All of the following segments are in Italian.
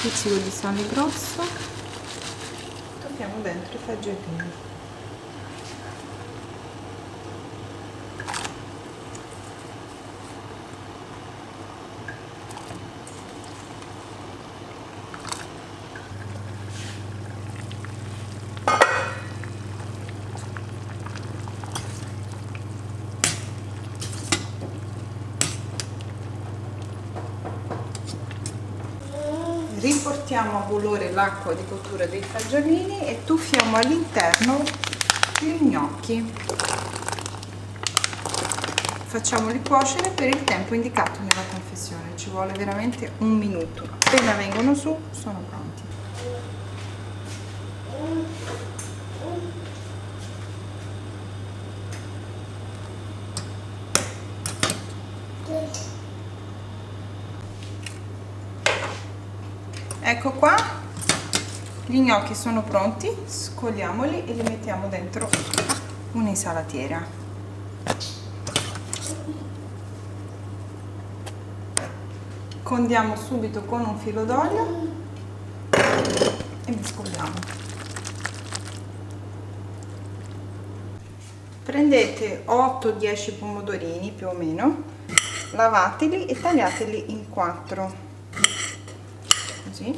pizzico di sale grosso, tocchiamo dentro i fagiolini. Riportiamo a bollore l'acqua di cottura dei fagiolini e tuffiamo all'interno gli gnocchi. Facciamoli cuocere per il tempo indicato nella confezione, ci vuole veramente un minuto. Appena vengono su sono pronti. Ecco qua, gli gnocchi sono pronti, scogliamoli e li mettiamo dentro un'insalatiera. Condiamo subito con un filo d'olio e mescoliamo. Prendete 8-10 pomodorini più o meno, lavateli e tagliateli in 4. Così.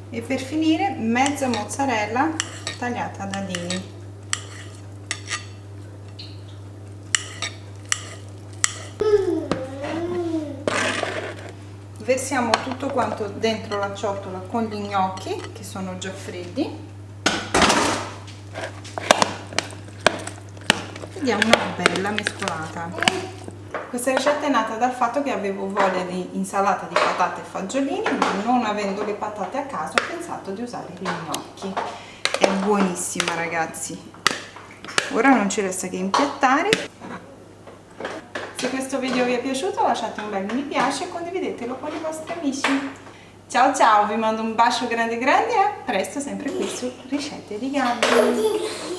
E per finire mezza mozzarella tagliata a dadini. Versiamo tutto quanto dentro la ciotola con gli gnocchi che sono già freddi. Diamo una bella mescolata. Questa ricetta è nata dal fatto che avevo voglia di insalata di patate e fagiolini, ma non avendo le patate a casa ho pensato di usare gli gnocchi. È buonissima, ragazzi. Ora non ci resta che impiattare. Se questo video vi è piaciuto lasciate un bel mi piace e condividetelo con i vostri amici. Ciao ciao, vi mando un bacio grande grande e a presto sempre qui su Ricette di Gabby.